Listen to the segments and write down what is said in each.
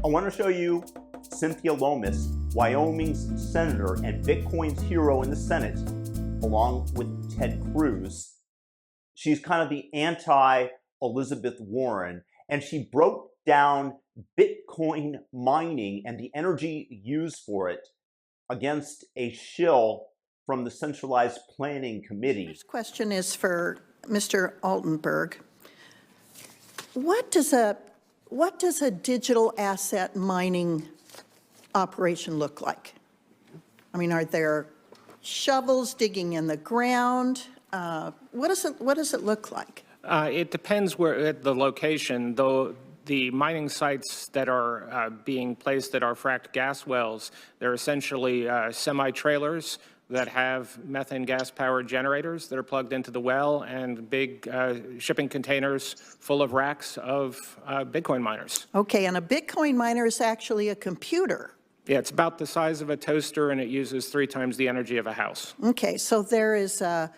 I want to show you Cynthia Lummis, Wyoming's senator and Bitcoin's hero in the Senate, along with Ted Cruz. She's kind of the anti-Elizabeth Warren, and she broke down Bitcoin mining and the energy used for it against a shill from the Centralized Planning Committee. This question is for Mr. Altenberg. What does a digital asset mining operation look like? I mean, are there shovels digging in the ground? What does it look like? It depends where at the location, though. The mining sites that are being placed at our fracked gas wells, they're essentially semi-trailers that have methane gas-powered generators that are plugged into the well and big shipping containers full of racks of Bitcoin miners. Okay, and a Bitcoin miner is actually a computer. Yeah, it's about the size of a toaster, and it uses 3 times the energy of a house. Okay, so there is a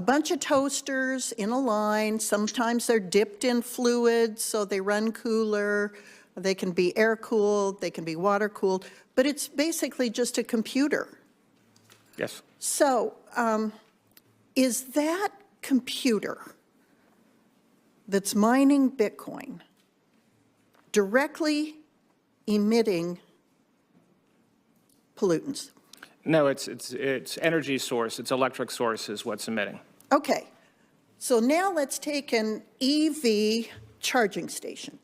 bunch of toasters in a line. Sometimes they're dipped in fluids, so they run cooler. They can be air-cooled, they can be water-cooled, but it's basically just a computer. Yes. So is that computer that's mining Bitcoin directly emitting pollutants? No, it's energy source. It's electric source is what's emitting. Okay. So now let's take an EV charging station.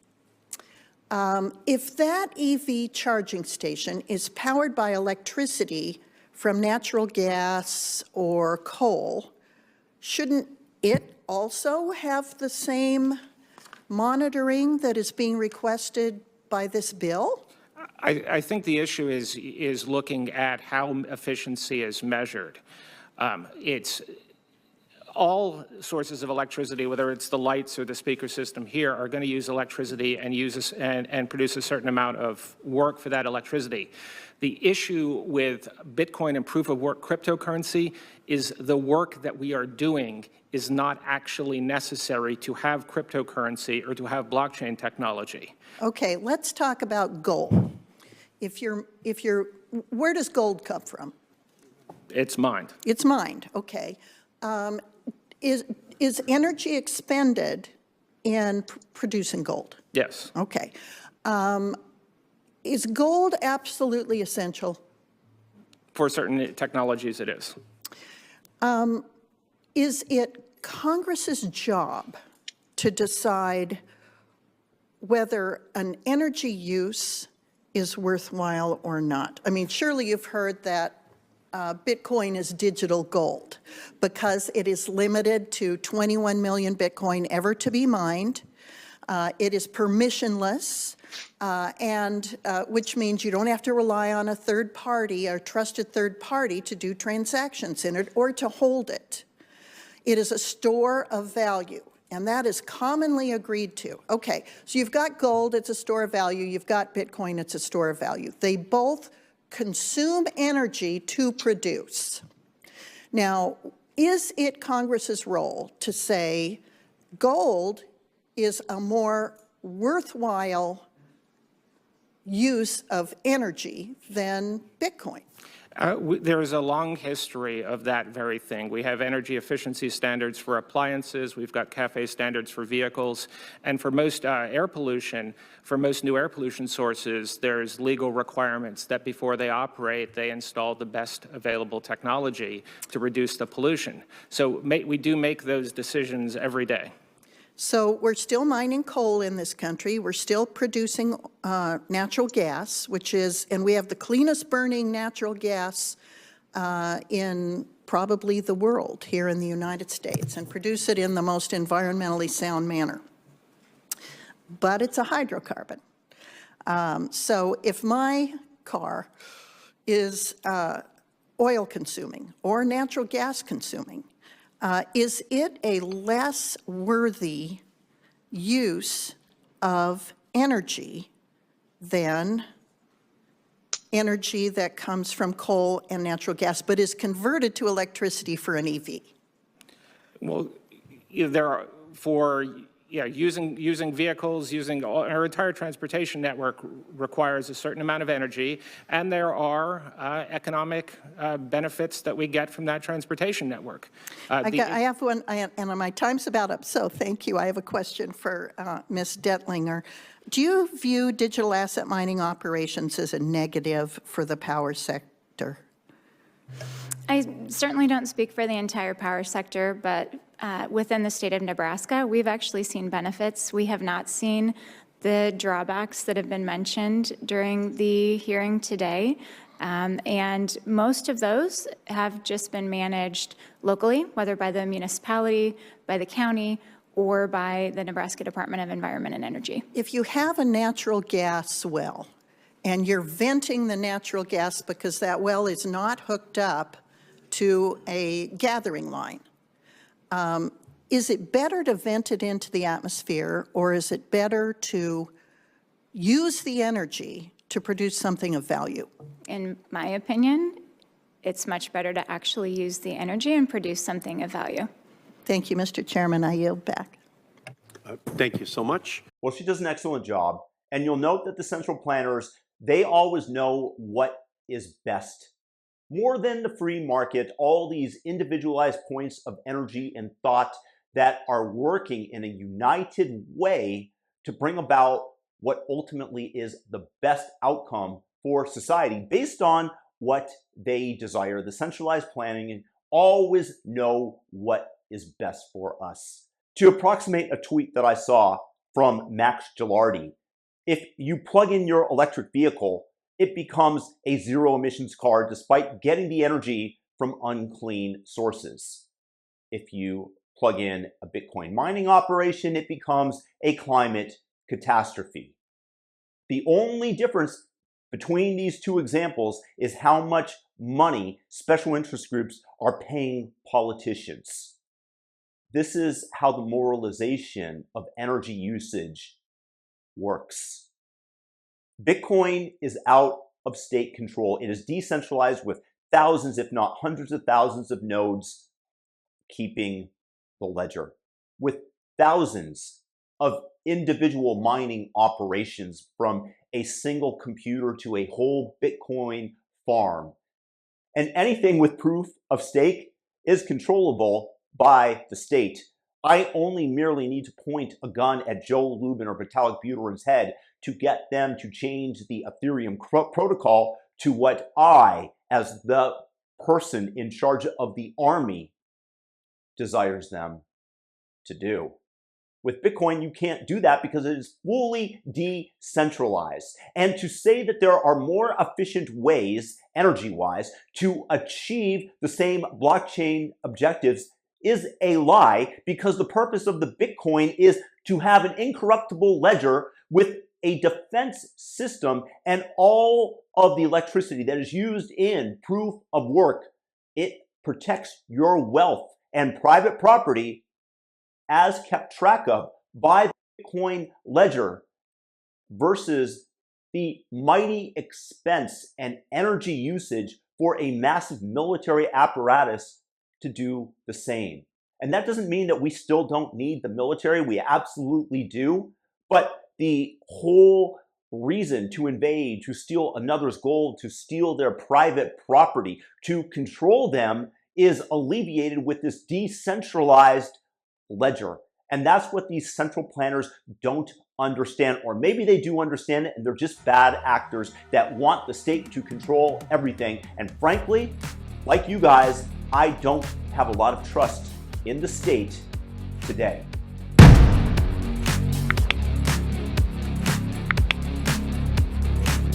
If that EV charging station is powered by electricity from natural gas or coal, shouldn't it also have the same monitoring that is being requested by this bill? I think the issue is looking at how efficiency is measured. It's all sources of electricity, whether it's the lights or the speaker system here, are going to use electricity and produce a certain amount of work for that electricity. The issue with Bitcoin and proof of work cryptocurrency is the work that we are doing is not actually necessary to have cryptocurrency or to have blockchain technology. Okay, let's talk about gold. Where does gold come from? It's mined. It's mined, okay. Is energy expended in producing gold? Yes. Okay. Is gold absolutely essential? For certain technologies, it is. Is it Congress's job to decide whether an energy use is worthwhile or not? I mean, surely you've heard that Bitcoin is digital gold because it is limited to 21 million Bitcoin ever to be mined. It is permissionless, which means you don't have to rely on a third party, a trusted third party, to do transactions in it or to hold it. It is a store of value, and that is commonly agreed to. Okay, so you've got gold, it's a store of value. You've got Bitcoin, it's a store of value. They both consume energy to produce. Now, is it Congress's role to say gold is a more worthwhile use of energy than Bitcoin? There is a long history of that very thing. We have energy efficiency standards for appliances. We've got CAFE standards for vehicles. And for most air pollution, for most new air pollution sources, there's legal requirements that before they operate, they install the best available technology to reduce the pollution. So we do make those decisions every day. So we're still mining coal in this country. We're still producing natural gas, and we have the cleanest burning natural gas in probably the world here in the United States, and produce it in the most environmentally sound manner. But it's a hydrocarbon. So if my car is oil consuming or natural gas consuming, is it a less worthy use of energy than energy that comes from coal and natural gas, but is converted to electricity for an EV? Well, there are, for using vehicles, our entire transportation network requires a certain amount of energy, and there are economic benefits that we get from that transportation network. I have one, and my time's about up, so thank you. I have a question for Ms. Detlinger. Do you view digital asset mining operations as a negative for the power sector? I certainly don't speak for the entire power sector, but within the state of Nebraska, we've actually seen benefits. We have not seen the drawbacks that have been mentioned during the hearing today. And most of those have just been managed locally, whether by the municipality, by the county, or by the Nebraska Department of Environment and Energy. If you have a natural gas well and you're venting the natural gas because that well is not hooked up to a gathering line, is it better to vent it into the atmosphere, or is it better to use the energy to produce something of value? In my opinion, it's much better to actually use the energy and produce something of value. Thank you, Mr. Chairman. I yield back. Thank you so much. Well, she does an excellent job. And you'll note that the central planners, they always know what is best. More than the free market, all these individualized points of energy and thought that are working in a united way to bring about what ultimately is the best outcome for society based on what they desire. The centralized planning always know what is best for us. To approximate a tweet that I saw from Max Gilardi, if you plug in your electric vehicle, it becomes a zero emissions car despite getting the energy from unclean sources. If you plug in a Bitcoin mining operation, it becomes a climate catastrophe. The only difference between these two examples is how much money special interest groups are paying politicians. This is how the moralization of energy usage works. Bitcoin is out of state control. It is decentralized with thousands, if not hundreds of thousands of nodes keeping the ledger, with thousands of individual mining operations from a single computer to a whole Bitcoin farm. And anything with proof of stake is controllable by the state. I only merely need to point a gun at Joe Lubin or Vitalik Buterin's head to get them to change the Ethereum protocol to what I, as the person in charge of the army, desires them to do. With Bitcoin, you can't do that because it is fully decentralized. And to say that there are more efficient ways, energy-wise, to achieve the same blockchain objectives is a lie, because the purpose of the Bitcoin is to have an incorruptible ledger with a defense system, and all of the electricity that is used in proof of work, it protects your wealth and private property as kept track of by the Bitcoin ledger versus the mighty expense and energy usage for a massive military apparatus to do the same. And that doesn't mean that we still don't need the military. We absolutely do. But the whole reason to invade, to steal another's gold, to steal their private property, to control them is alleviated with this decentralized ledger. And that's what these central planners don't understand, or maybe they do understand it and they're just bad actors that want the state to control everything. And frankly, like you guys, I don't have a lot of trust in the state today.